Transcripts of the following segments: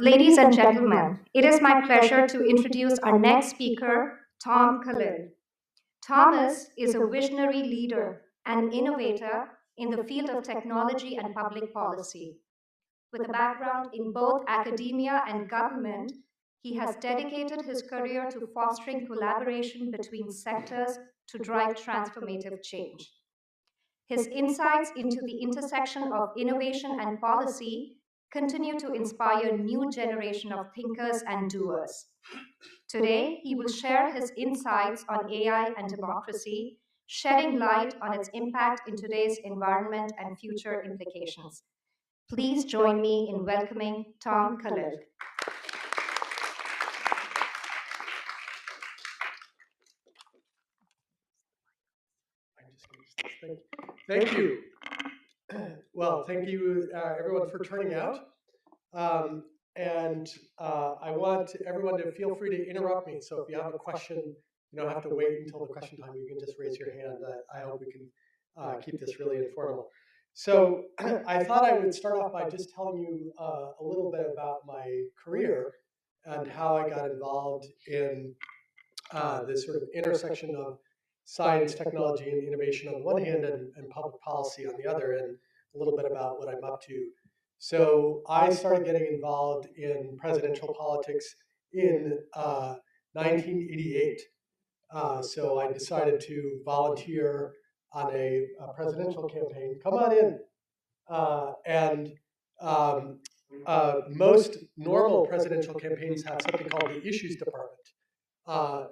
Ladies and gentlemen, it is my pleasure to introduce our next speaker, Tom Kalil. Thomas is a visionary leader and innovator in the field of technology and public policy. With a background in both academia and government, he has dedicated his career to fostering collaboration between sectors to drive transformative change. His insights into the intersection of innovation and policy continue to inspire new generation of thinkers and doers. Today, he will share his insights on AI and democracy, shedding light on its impact in today's environment and future implications. Please join me in welcoming Tom Kalil. Thank you. Well, thank you, everyone, for turning out. I want everyone to feel free to interrupt me. So if you have a question, you don't have to wait until the question time. You can just raise your hand. I hope we can keep this really informal. So I thought I would start off by just telling you a little bit about my career and how I got involved in this sort of intersection of science, technology, and innovation on the one hand, and public policy on the other, and a little bit about what I'm up to. So I started getting involved in presidential politics in 1988. So I decided to volunteer on a presidential campaign. Come on in. Most normal presidential campaigns have something called the issues department.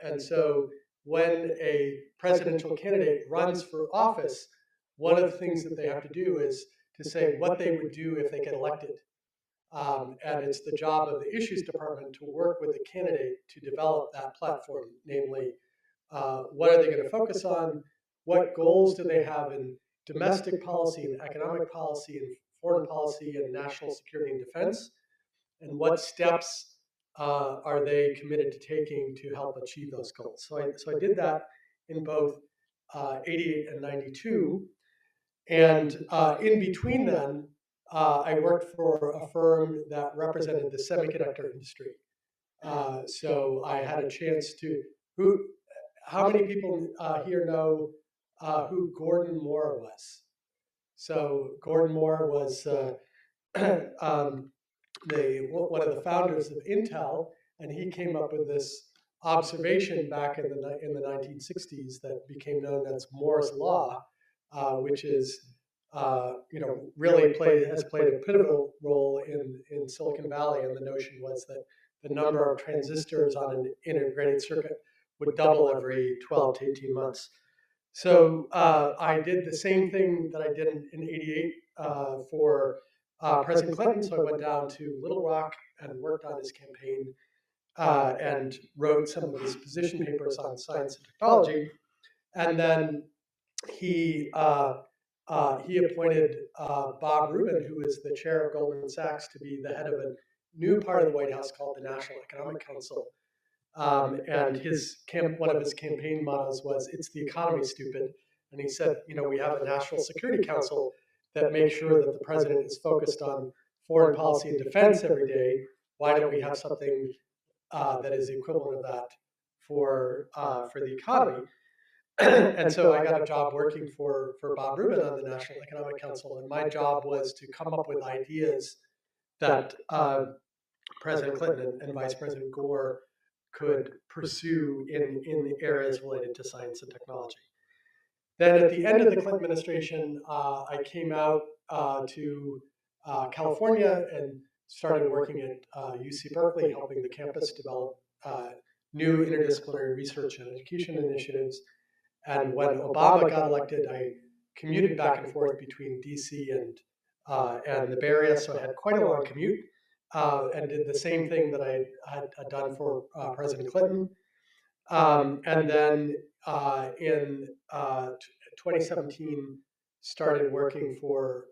And so when a presidential candidate runs for office, one of the things that they have to do is to say what they would do if they get elected. And it's the job of the issues department to work with the candidate to develop that platform, namely, what are they going to focus on? What goals do they have in domestic policy and economic policy and foreign policy and national security and defense? And what steps are they committed to taking to help achieve those goals? So I did that in both 88 and 92. And in between then, I worked for a firm that represented the semiconductor industry. So I had a chance to, how many people here know who Gordon Moore was? So Gordon Moore was one of the founders of Intel, and he came up with this observation back in the 1960s that became known as Moore's Law, which is really has played a pivotal role in Silicon Valley. And the notion was that the number of transistors on an integrated circuit would double every 12 to 18 months. So I did the same thing that I did in 88 for President Clinton. So I went down to Little Rock and worked on his campaign and wrote some of his position papers on science and technology. And then he appointed Bob Rubin, who is the chair of Goldman Sachs, to be the head of a new part of the White House called the National Economic Council. And one of his campaign mottos was, "It's the economy, stupid." And he said, we have a National Security Council that makes sure that the president is focused on foreign policy and defense every day. Why don't we have something that is the equivalent of that for the economy? And so I got a job working for Bob Rubin on the National Economic Council, and my job was to come up with ideas that President Clinton and Vice President Gore could pursue in the areas related to science and technology. Then at the end of the Clinton administration, I came out to California and started working at UC Berkeley, helping the campus develop new interdisciplinary research and education initiatives. And when Obama got elected, I commuted back and forth between DC and the Bay Area, so I had quite a long commute. And did the same thing that I had done for President Clinton. And then in 2017, started working for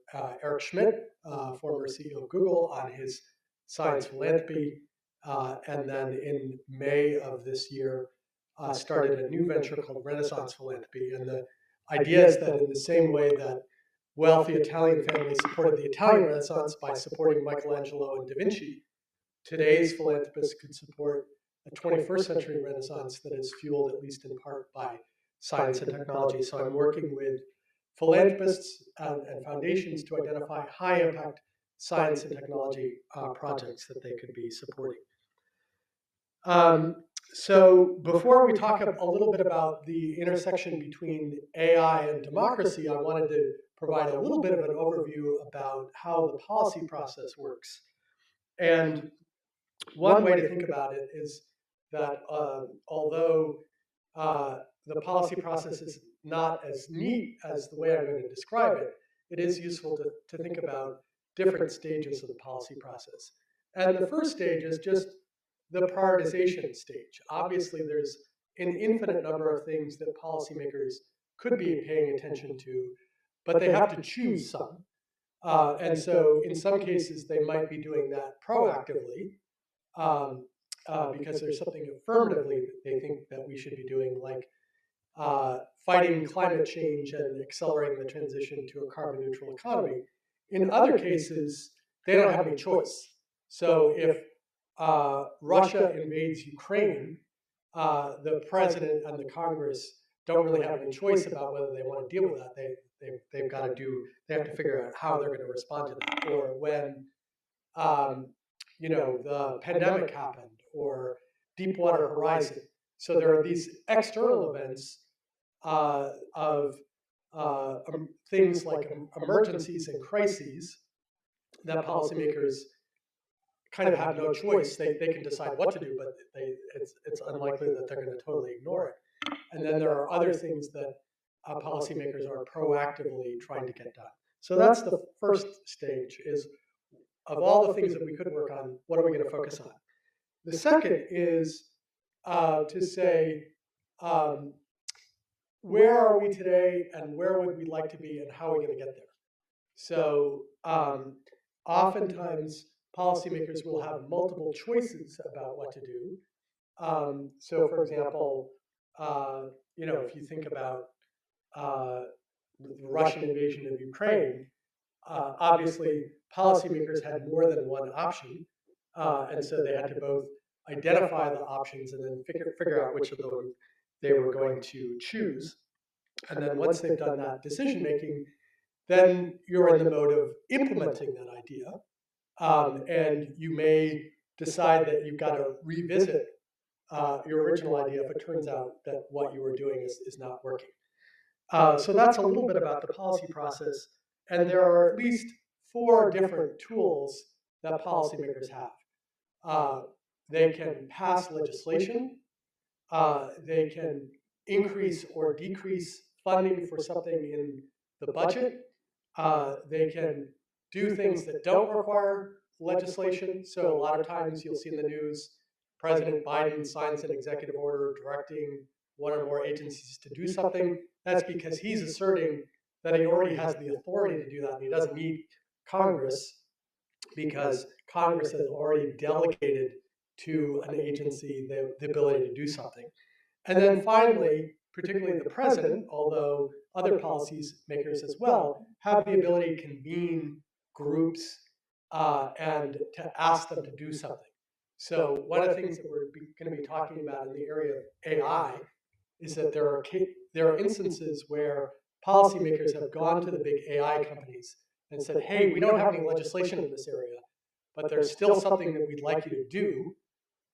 Eric Schmidt, former CEO of Google, on his science philanthropy. And then in May of this year, started a new venture called Renaissance Philanthropy. And the idea is that in the same way that wealthy Italian families supported the Italian Renaissance by supporting Michelangelo and Da Vinci, today's philanthropists could support a 21st century Renaissance that is fueled at least in part by science and technology. So I'm working with philanthropists and foundations to identify high impact science and technology projects that they could be supporting. So before we talk a little bit about the intersection between AI and democracy, I wanted to provide a little bit of an overview about how the policy process works. And one way to think about it is that although the policy process is not as neat as the way I'm going to describe it, it is useful to think about different stages of the policy process. And the first stage is just the prioritization stage. Obviously, there's an infinite number of things that policymakers could be paying attention to, but they have to choose some. And so in some cases, they might be doing that proactively because there's something affirmatively that they think that we should be doing, like fighting climate change and accelerating the transition to a carbon neutral economy. In other cases, they don't have any choice. So if Russia invades Ukraine, the president and the Congress don't really have any choice about whether they want to deal with that. They've got to they have to figure out how they're going to respond to that. Or when the pandemic happened, or Deepwater Horizon. So there are these external events of things like emergencies and crises that policymakers kind of have no choice. They can decide what to do, but it's unlikely that they're going to totally ignore it. And then there are other things that policymakers are proactively trying to get done. So that's the first stage, is of all the things that we could work on, what are we going to focus on? The second is to say, where are we today and where would we like to be and how are we going to get there? So oftentimes policymakers will have multiple choices about what to do. So for example, if you think about the Russian invasion of Ukraine, obviously policymakers had more than one option. And so they had to both identify the options and then figure out which of them they were going to choose. And then once they've done that decision making, then you're in the mode of implementing that idea. And you may decide that you've got to revisit your original idea if it turns out that what you were doing is not working. So that's a little bit about the policy process. And there are at least 4 different tools that policymakers have. They can pass legislation. They can increase or decrease funding for something in the budget. They can do things that don't require legislation. So a lot of times you'll see in the news, President Biden signs an executive order directing one or more agencies to do something. That's because he's asserting that he already has the authority to do that, and he doesn't need Congress, because Congress has already delegated to an agency the ability to do something. And then finally, particularly the president, although other policymakers as well, have the ability to convene groups and to ask them to do something. So one of the things that we're going to be talking about in the area of AI is that there are instances where policymakers have gone to the big AI companies and said, hey, we don't have any legislation in this area, but there's still something that we'd like you to do.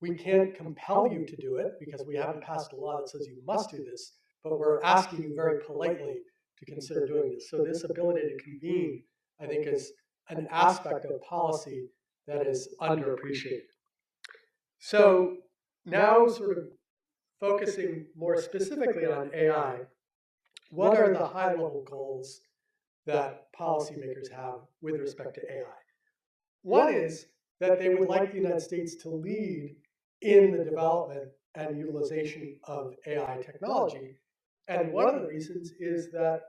We can't compel you to do it because we haven't passed a law that says you must do this, but we're asking you very politely to consider doing this. So this ability to convene, I think, is an aspect of policy that is underappreciated. So now, sort of focusing more specifically on AI, what are the high-level goals that policymakers have with respect to AI? One is that they would like the United States to lead in the development and utilization of AI technology. And one of the reasons is that,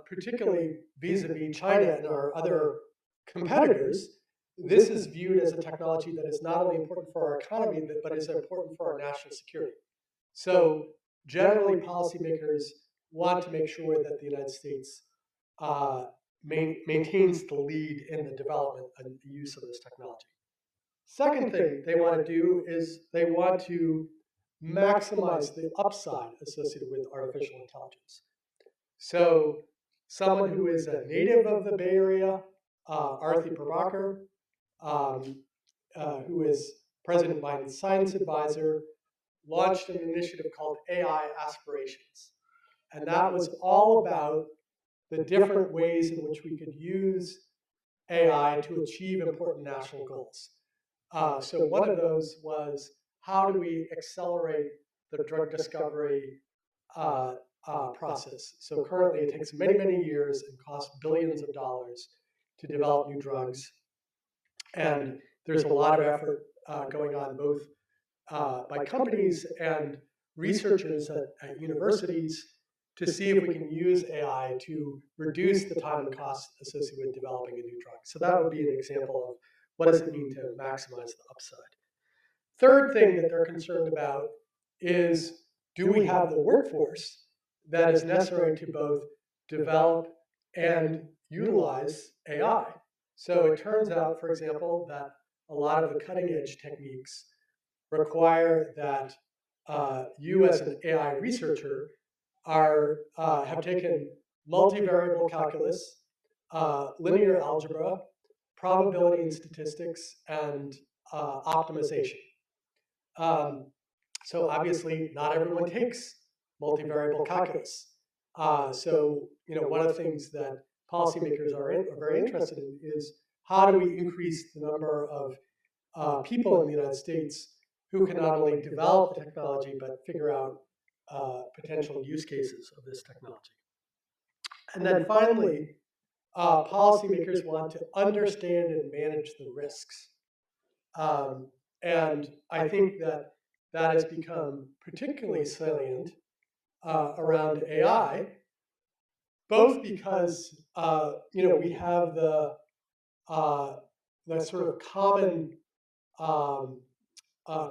particularly vis-a-vis China and our other competitors, this is viewed as a technology that is not only important for our economy, but is important for our national security. So generally, policymakers want to make sure that the United States maintains the lead in the development and the use of this technology. Second thing they want to do is they want to maximize the upside associated with artificial intelligence. So someone who is a native of the Bay Area, Arthi Prabhakar, um, who is President Biden's science advisor, launched an initiative called AI Aspirations. And that was all about the different ways in which we could use AI to achieve important national goals. So one of those was, how do we accelerate the drug discovery process? So currently it takes many, many years and costs billions of dollars to develop new drugs. And there's a lot of effort going on both by companies and researchers at universities to see if we can use AI to reduce the time and cost associated with developing a new drug. So that would be an example of what does it mean to maximize the upside. Third thing that they're concerned about is, do we have the workforce that is necessary to both develop and utilize AI? So it turns out, for example, that a lot of the cutting edge techniques require that you as an AI researcher have taken multivariable calculus, linear algebra, probability and statistics, and optimization. So obviously, not everyone takes multivariable calculus. So one of the things that policymakers are very interested in is, how do we increase the number of people in the United States who can not only develop the technology but figure out potential use cases of this technology. And then finally, policymakers want to understand and manage the risks. And I think that has become particularly salient around AI, both because we have the sort of common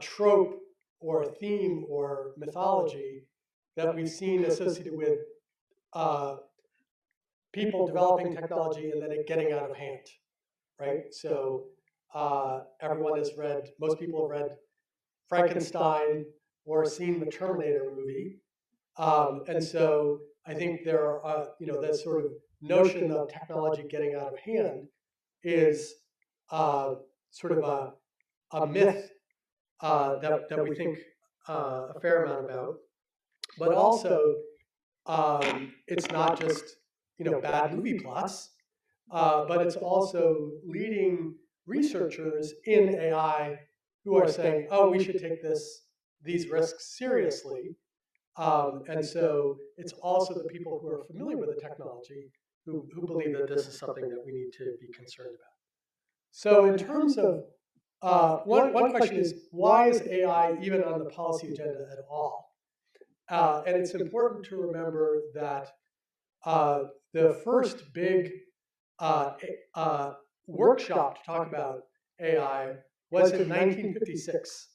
trope or theme or mythology that we've seen associated with people developing technology and then it getting out of hand, right? So everyone has read, most people have read Frankenstein or seen the Terminator movie. And so I think there are, that sort of notion of technology getting out of hand is sort of a myth that we think a fair amount about. But also, it's not just bad movie plots, but it's also leading researchers in AI who are saying, "Oh, we should take these risks seriously." And so it's also the people who are familiar with the technology who believe that this is something that we need to be concerned about. So in terms of one question is, why is AI even on the policy agenda at all? And it's important to remember that the first big workshop to talk about AI was in 1956,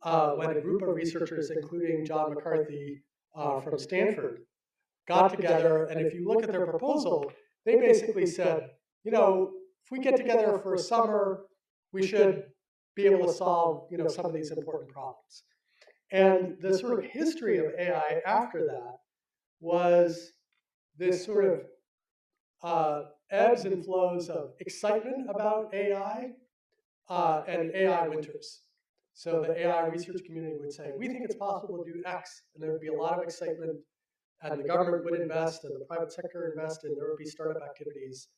when a group of researchers, including John McCarthy from Stanford, got together. And if you look at their proposal, they basically said, if we get together for a summer, we should be able to solve some of these important problems. And the sort of history of AI after that was this sort of ebbs and flows of excitement about AI and AI winters. So the AI research community would say, we think it's possible to do X, and there would be a lot of excitement, and the government would invest, and the private sector invest, and there would be startup activities.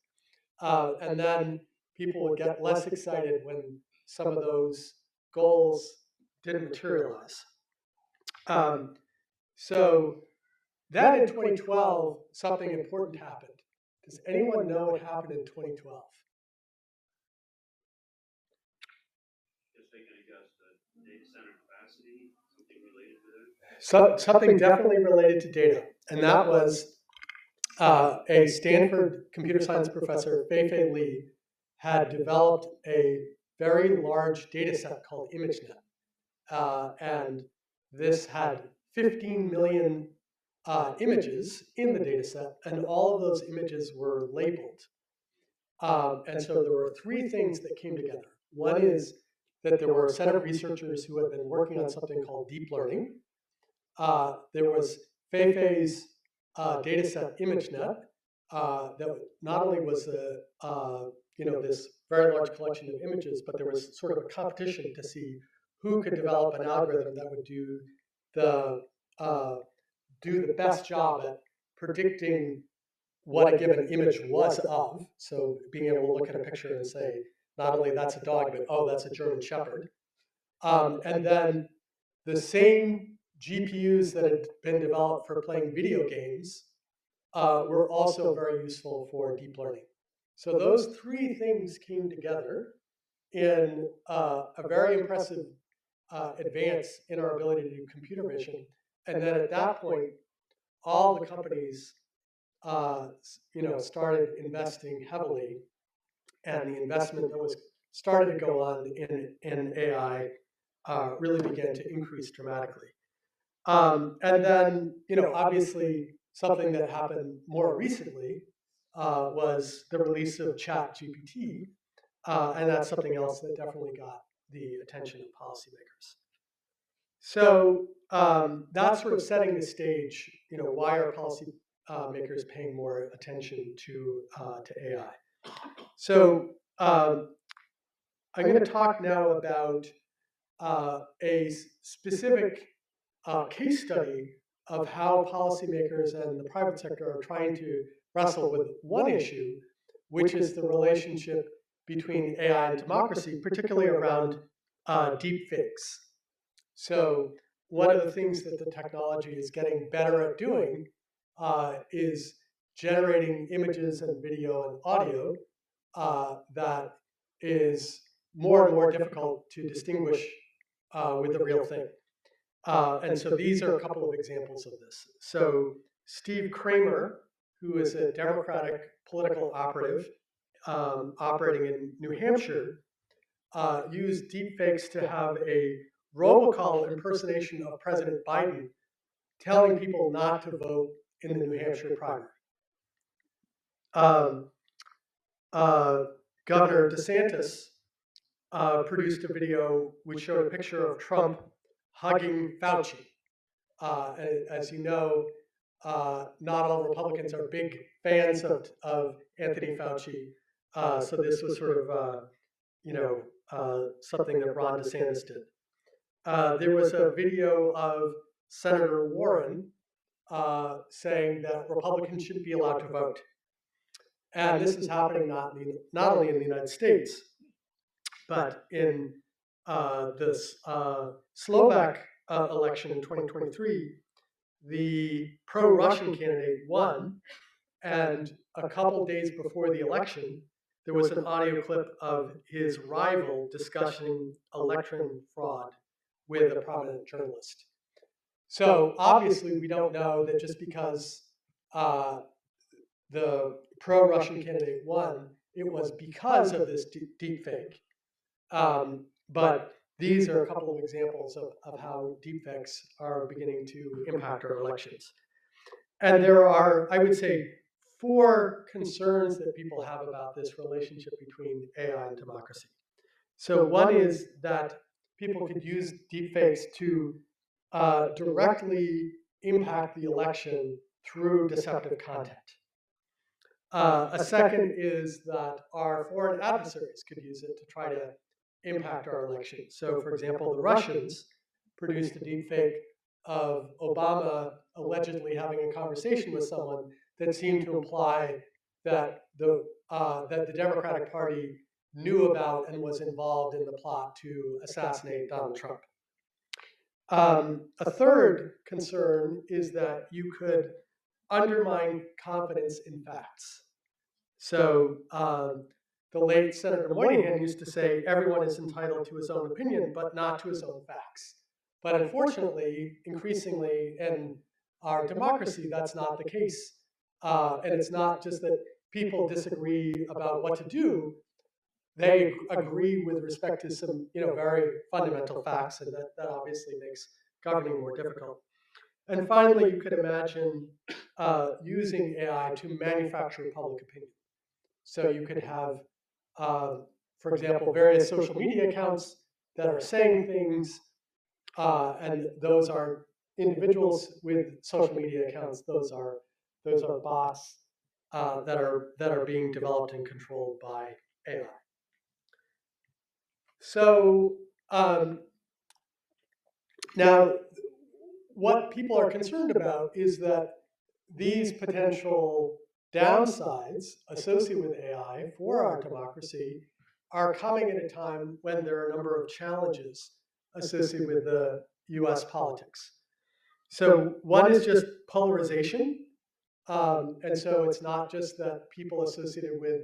And then people would get less excited when some of those goals didn't materialize. So then in 2012, something important happened. Does anyone know what happened in 2012? Just taking a guess, the data center capacity, something related to that? Something definitely related to data. And that was a Stanford computer science professor, Fei-Fei Li, had developed a very large data set called ImageNet. And this had 15 million images in the data set, and all of those images were labeled. And so there were three things that came together. One is that there were a set of researchers who had been working on something called deep learning. There was Feifei's data set ImageNet that not only was this very large collection of images, but there was sort of a competition to see who could develop an algorithm that would do the best job at predicting what a given image was of. So being able to look at a picture and say, not only that's a dog, but oh, that's a German Shepherd. And then the same GPUs that had been developed for playing video games were also very useful for deep learning. So those three things came together in a very impressive advance in our ability to do computer vision. And then at that point, all the companies started investing heavily, and the investment that was started to go on in AI really began to increase dramatically. And then, obviously, something that happened more recently was the release of ChatGPT, and that's something else that definitely got the attention of policymakers. So that's sort of setting the stage. Why are policymakers paying more attention to AI? So I'm going to talk now about a specific case study of how policymakers and the private sector are trying to wrestle with one issue, which is the relationship between AI and democracy, particularly around deepfakes. So one of the things that the technology is getting better at doing is generating images and video and audio that is more and more difficult to distinguish with the real thing. And so these are a couple of examples of this. So Steve Kramer, who is a Democratic political operative operating in New Hampshire, used deepfakes to have a robocall impersonation of President Biden telling people not to vote in the New Hampshire primary. Governor DeSantis produced a video which showed a picture of Trump hugging Fauci. As you know, not all Republicans are big fans of Anthony Fauci. So this was sort of, something that Ron DeSantis did. There was a video of Senator Warren saying that Republicans shouldn't be allowed to vote. And this is happening not only in the United States, but in this Slovak election in 2023, the pro-Russian candidate won, and a couple days before the election, there was an audio clip of his rival discussing election fraud with a prominent journalist. So obviously we don't know that just because the pro-Russian candidate won, it was because of this deepfake. But these are a couple of examples of how deepfakes are beginning to impact our elections. And there are, I would say, 4 concerns that people have about this relationship between AI and democracy. So one is that people could use deepfakes to directly impact the election through deceptive content. A second is that our foreign adversaries could use it to try to impact our election. So, for example, the Russians produced a deepfake of Obama allegedly having a conversation with someone that seemed to imply that the Democratic Party knew about and was involved in the plot to assassinate Donald Trump. A third concern is that you could undermine confidence in facts. So the late Senator Moynihan used to say everyone is entitled to his own opinion, but not to his own facts. But unfortunately, increasingly in our democracy, that's not the case. And it's not just that people disagree about what to do. They agree with respect to some very fundamental facts, and that obviously makes governing more difficult. And finally, you could imagine using AI to manufacture public opinion. So you could have, for example, various social media accounts that are saying things, and those are individuals with social media accounts. Those are bots that are being developed and controlled by AI. So now, what people are concerned about is that these potential downsides associated with AI for our democracy are coming at a time when there are a number of challenges associated with the US politics. So one is just polarization. And so it's not just that people associated with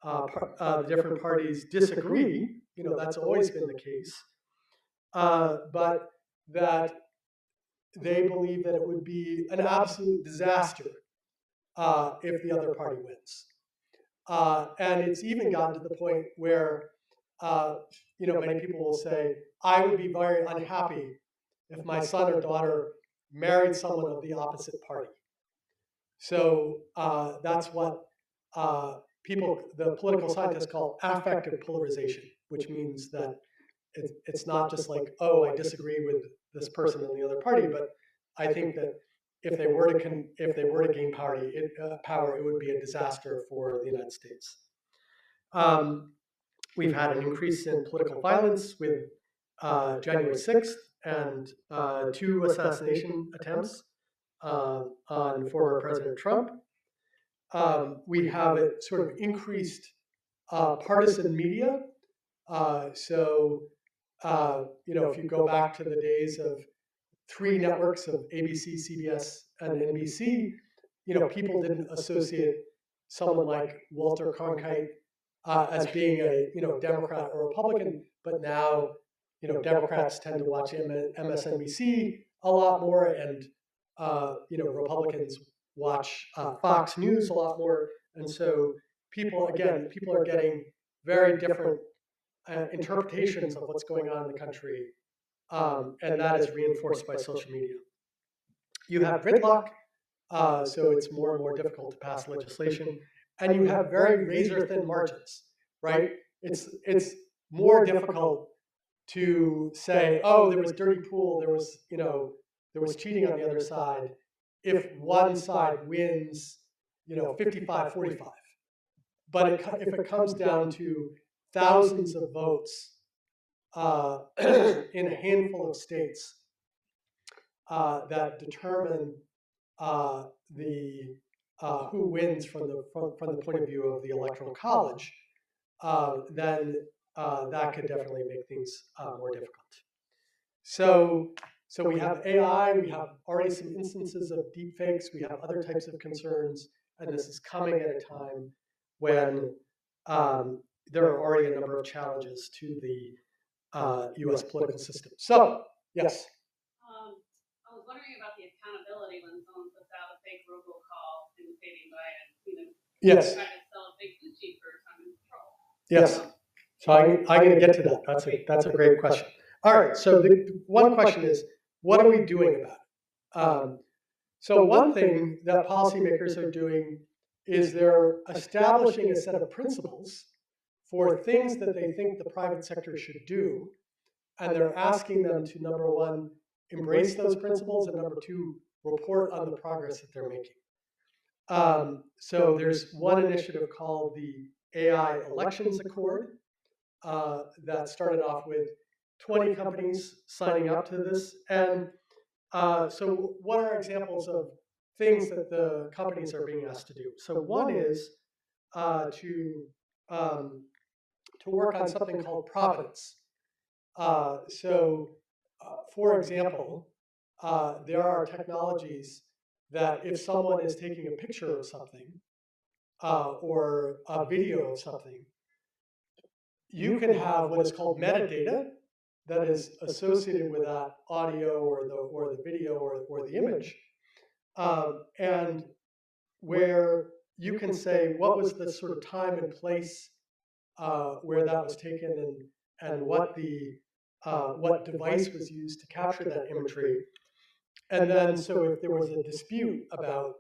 the different parties disagree, that's always been the case, but that they believe that it would be an absolute disaster if the other party wins. And it's even gotten to the point where, many people will say, I would be very unhappy if my son or daughter married someone of the opposite party. So that's what the political scientists call affective polarization, which means that it's not just like, oh, I disagree with this person in the other party, but I think that if they were to gain power, it would be a disaster for the United States. We've had an increase in political violence with January 6th and 2 assassination attempts on former President Trump. We have a sort of increased partisan media. If you go back to the days of 3 networks of ABC, CBS, and NBC, people didn't associate someone like Walter Cronkite as being a Democrat or Republican, but now Democrats tend to watch MSNBC a lot more, and Republicans watch Fox News a lot more, and so people are getting very different interpretations of what's going on in the country, and that is reinforced by social media. You have gridlock, so it's more and more difficult to pass legislation, and you have very razor-thin margins, right? It's more difficult to say, oh, there was dirty pool, there was cheating on the other side, if one side wins, 55-45. But if it comes down to thousands of votes in a handful of states that determine who wins from the point of view of the Electoral College, then that could definitely make things more difficult. So we have AI, we have already some instances of deepfakes, we have other types of concerns, and this is coming at a time when there are already a number of challenges to the U.S. political system. So, yes? I was wondering about the accountability when someone puts out a fake robocall indicating Biden, yes, trying to sell a fake Gucci for time in control. Yes. So I'm going to get to that. That's a great question. All right. So the one question is, what are we doing about it? So one thing that policymakers are doing is they're establishing a set of principles for things that they think the private sector should do, and they're asking them to, number one, embrace those principles, and number two, report on the progress that they're making. So there's one initiative called the AI Elections Accord that started off with 20 companies signing up to this. And so what are examples of things that the companies are being asked to do? So one is to work on something called provenance. For example, there are technologies that if someone is taking a picture of something or a video of something, you can have what is called metadata that is associated with that audio or the video or the image, and where you can say what was the sort of time and place where that was taken, and what device was used to capture that imagery. And then, so if there was a dispute about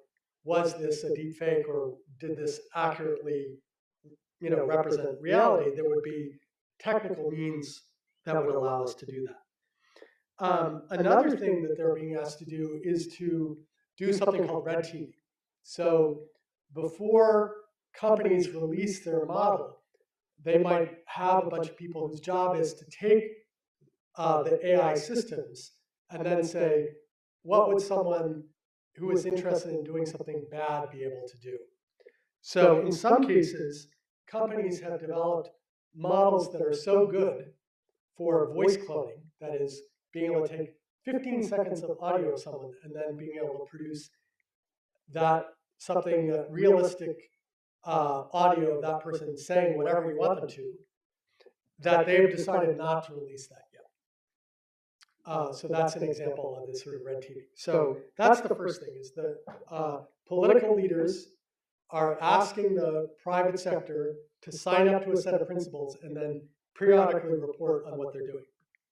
was this a deep fake or did this accurately, represent reality, there would be technical means that would allow us to do that. Another thing that they're being asked to do is to do something called red teaming. So before companies release their model, they might have a bunch of people whose job is to take the AI systems and then say, what would someone who is interested in doing something bad be able to do? So in some cases, companies have developed models that are so good for voice cloning, that is, being able to take 15 seconds of audio of someone and then being able to produce that something realistic audio of that person saying whatever you want them to, that they've decided not to release that yet. So that's an example of this sort of red teaming. So that's the first thing, is that political leaders are asking the private sector to sign up to a set of principles and then periodically report on what they're doing.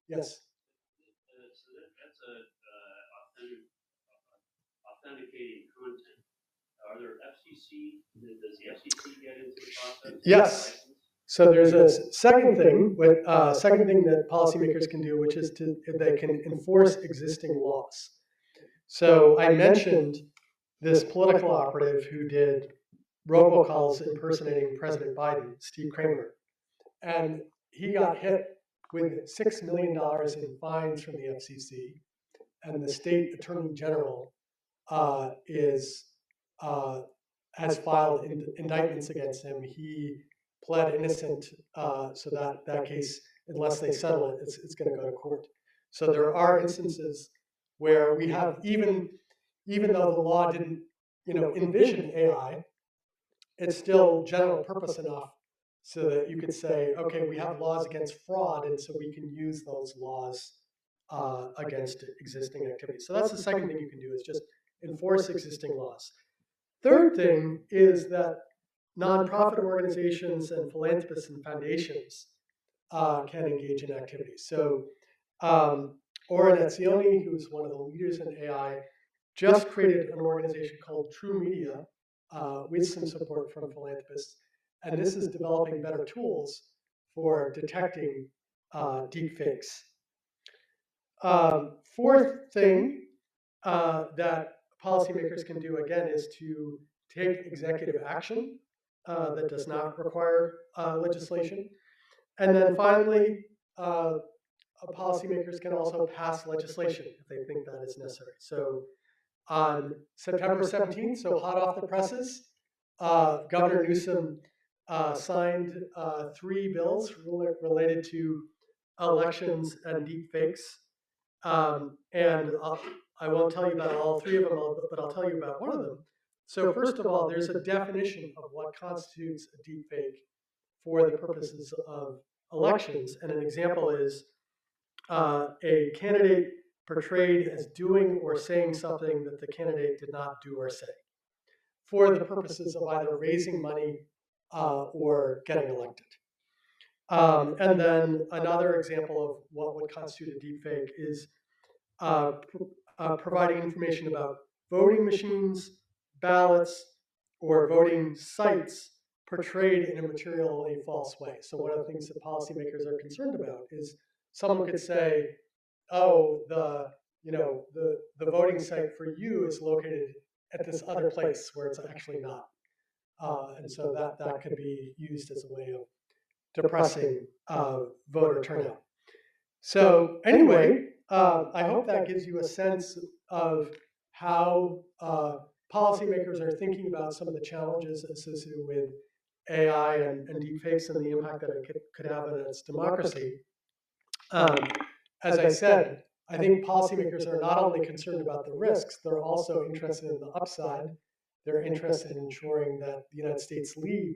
Yes? So that's authenticating content. Are there FCC? Does the FCC get into the process? Yes. So there's a second thing, that policymakers can do, which is they can enforce existing laws. So I mentioned this political operative who did robocalls impersonating President Biden, Steve Kramer, and he got hit with $6 million in fines from the FCC, and the state attorney general has filed indictments against him. He pled innocent, so that case, unless they settle it, it's going to go to court. So there are instances where we have, even though the law didn't envision AI, it's still general purpose enough so that you could say, okay, we have laws against fraud, and so we can use those laws against existing activities. So that's the second thing you can do, is just enforce existing laws. Third thing is that nonprofit organizations and philanthropists and foundations can engage in activities. So Oren Etzioni, who's one of the leaders in AI, just created an organization called True Media with some support from philanthropists. And this is developing better tools for detecting deepfakes. Fourth thing that policymakers can do, again, is to take executive action that does not require legislation. And then finally, policymakers can also pass legislation if they think that is necessary. So on September 17th, so hot off the presses, Governor Newsom signed 3 bills related to elections and deepfakes. And I won't tell you about all 3 of them, but I'll tell you about one of them. So first of all, there's a definition of what constitutes a deepfake for the purposes of elections. And an example is a candidate portrayed as doing or saying something that the candidate did not do or say, for the purposes of either raising money or getting elected. And then another example of what would constitute a deepfake is providing information about voting machines, ballots, or voting sites portrayed in a materially false way. So one of the things that policymakers are concerned about is someone could say, oh, the voting site for you is located at this other place where it's actually not. And so that could be used as a way of depressing voter turnout. So anyway, I hope that gives you a sense of how policymakers are thinking about some of the challenges associated with AI and deepfakes and the impact that it could have on its democracy. As I said, I think policymakers are not only concerned about the risks, they're also interested in the upside. They're interested in ensuring that the United States lead,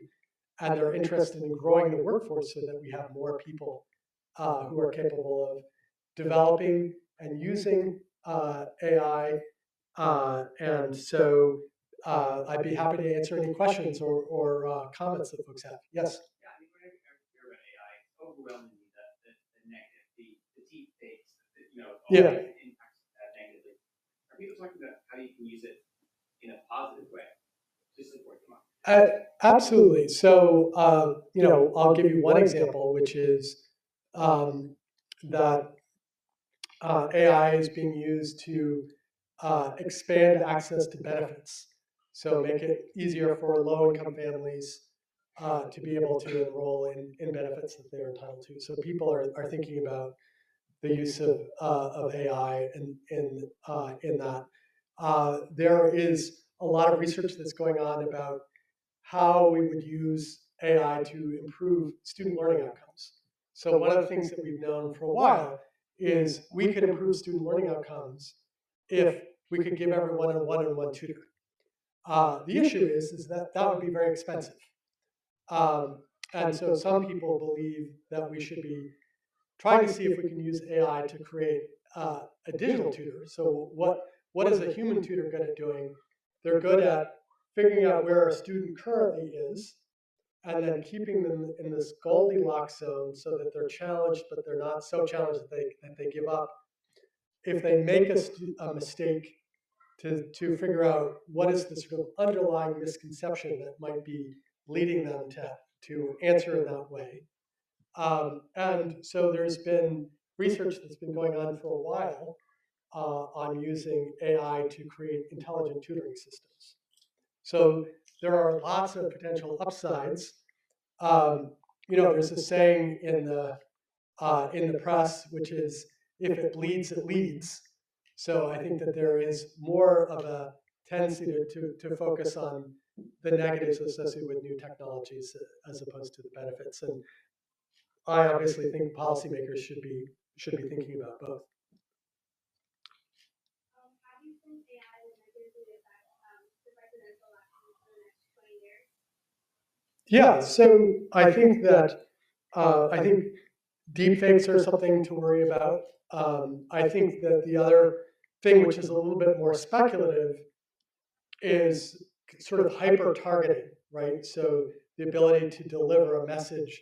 and they're interested in growing the workforce so that we have more people who are capable of developing and using AI. And so I'd be happy to answer any questions or comments that folks have. Yes? Yeah, I mean, when I hear about AI, overwhelmingly the negative, the deep fakes, all Yeah. the impacts of that negatively. Are people talking about how you can use it in a positive way to support democracy? Absolutely. So, I'll give you one example, which is that AI is being used to expand access to benefits. So make it easier for low-income families to be able to enroll in benefits that they're entitled to. So people are thinking about the use of AI in that. There is a lot of research that's going on about how we would use AI to improve student learning outcomes. So one of the things that we've known for a while is we could improve student learning outcomes if we could give everyone a one-on-one tutor. The issue is that that would be very expensive. And so some people believe that we should be trying to see if we can use AI to create a digital tutor. So what is a human tutor good at doing? They're good at figuring out where a student currently is, and then keeping them in this Goldilocks zone so that they're challenged, but they're not so challenged that they give up. If they make a mistake, to figure out what is the sort of underlying misconception that might be leading them to answer in that way. And so there's been research that's been going on for a while on using AI to create intelligent tutoring systems. So there are lots of potential upsides. There's a saying in the press, which is, if it bleeds, it leads. So I think that there is more of a tendency to focus on the negatives associated with new technologies as opposed to the benefits. And I obviously think policymakers should be thinking about both. How do you think AI will negatively affect the presidential elections for the next 20 years? Yeah, so I think that deepfakes are something to worry about. I think that the other thing, which is a little bit more speculative, is sort of hyper targeting, right? So the ability to deliver a message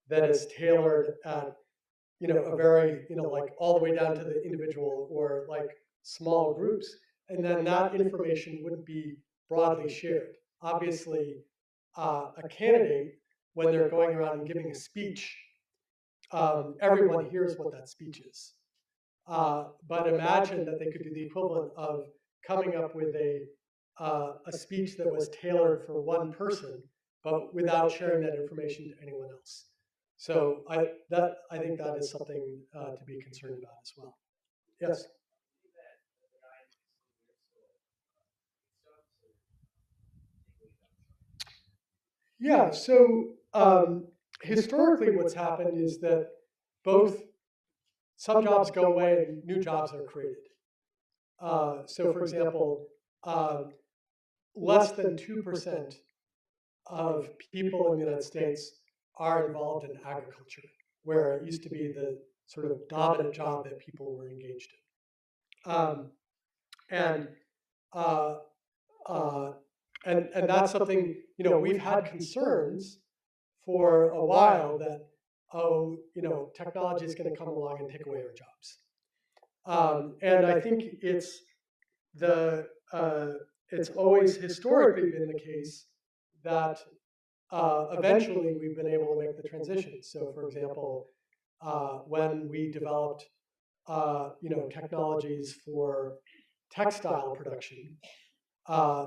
that is tailored at a very like all the way down to the individual or like small groups, and then that information wouldn't be broadly shared. Obviously, a candidate, when they're going around and giving a speech, everyone hears what that speech is. But imagine that they could do the equivalent of coming up with a speech that was tailored for one person, but without sharing that information to anyone else. So I think that is something to be concerned about as well. Yes. Yeah. So historically, what's happened is that both some jobs go away and new jobs are created. So, for example, less than 2% of people in the United States are involved in agriculture, where it used to be the sort of dominant job that people were engaged in. And uh, uh, and that's something, we've had concerns for a while that, technology is going to come along and take away our jobs. And I think it's always historically been the case that eventually we've been able to make the transition. So, for example, when we developed, technologies for textile production,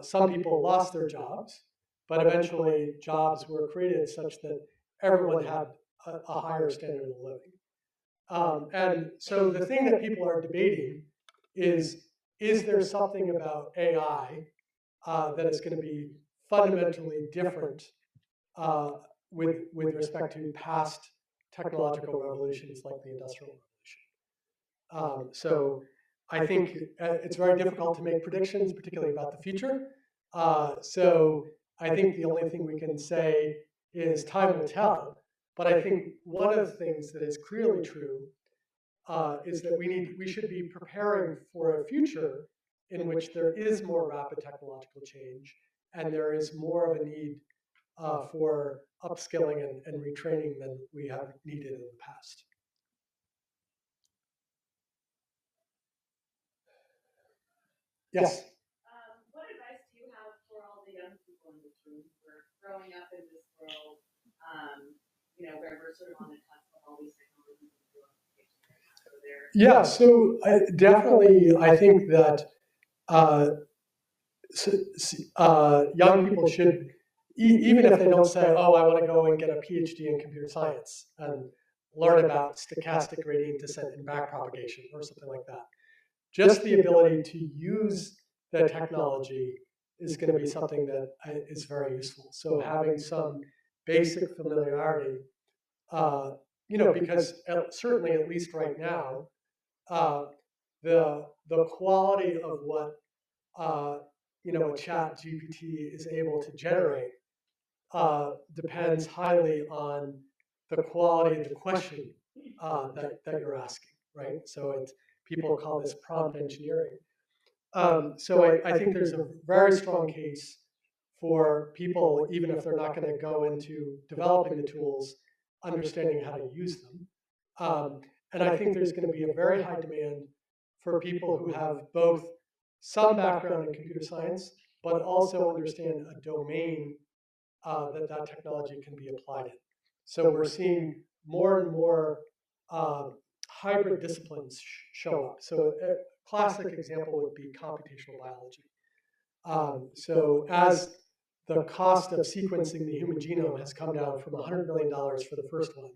some people lost their jobs, but eventually jobs were created such that everyone had a higher standard of living. And so the thing that people are debating is there something about AI that is going to be fundamentally different with respect to past technological revolutions like the Industrial Revolution. So I think it's very difficult to make predictions, particularly about the future. So I think the only thing we can say is time will tell. But I think one of the things that is clearly true is that we should be preparing for a future in which there is more rapid technological change and there is more of a need for upskilling and retraining than we have needed in the past. Yes. What advice do you have for all the young people in this room who are growing up in this world, where we're sort of on the cusp of all these technologies? there? Yeah, so definitely I think that young people should, even if they don't say, oh, I want to go and get a PhD in computer science and learn about stochastic gradient descent and backpropagation or something like that. Just the ability to use the technology is going to be something that is very useful. So having some basic familiarity, because certainly at least right now, the quality of what a chat GPT is able to generate depends highly on the quality of the question that you're asking, right? So people call this prompt engineering. So I think there's a very strong case for people, even if they're not going to go into developing the tools, understanding how to use them. And I think there's going to be a very high demand for people who have both some background in computer science, but also understand a domain that technology can be applied in. So we're seeing more and more hybrid disciplines show up. So a classic example would be computational biology. So as the cost of sequencing the human genome has come down from $100 million for the first one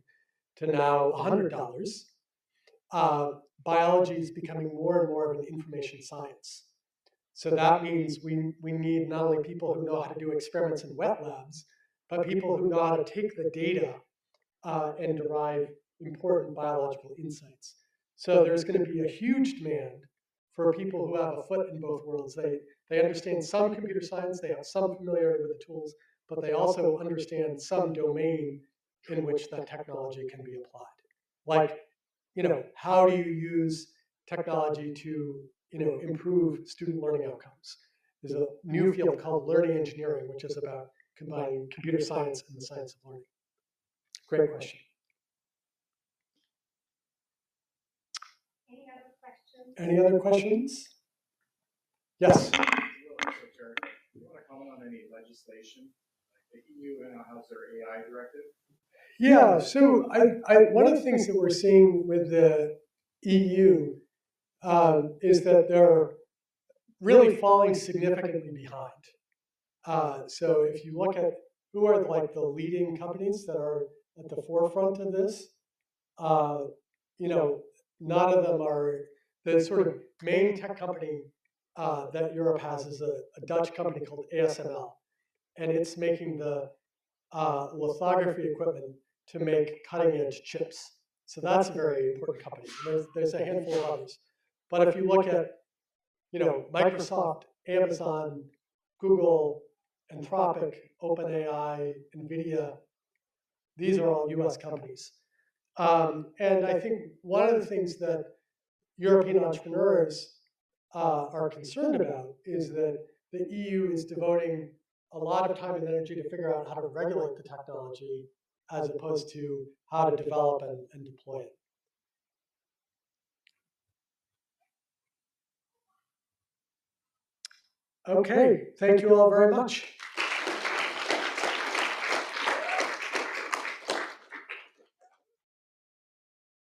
to now $100, biology is becoming more and more of an information science. So that means we need not only people who know how to do experiments in wet labs, but people who know how to take the data and derive important biological insights. So there's going to be a huge demand for people who have a foot in both worlds. They understand some computer science, they have some familiarity with the tools, but they also understand some domain in which that technology can be applied. Like, how do you use technology to, improve student learning outcomes? There's a new field called learning engineering, which is about combining computer science and the science of learning. Great question. Any other questions? Any other questions? Yes. You want to comment on any legislation? Like the EU has their AI directive. Yeah, so one of the things that we're seeing with the EU is that they're really falling significantly behind. So if you look at who are like the leading companies that are at the forefront of this, none of them are. The sort of main tech company that Europe has is a Dutch company called ASML, and it's making the lithography equipment to make cutting-edge chips. So that's a very important company. There's a handful of others. But if you look at, Microsoft, Amazon, Google, Anthropic, OpenAI, NVIDIA, these are all US companies. And I think one of the things that European entrepreneurs are concerned about is that the EU is devoting a lot of time and energy to figure out how to regulate the technology as opposed to how to develop and deploy it. Okay, thank you all very much.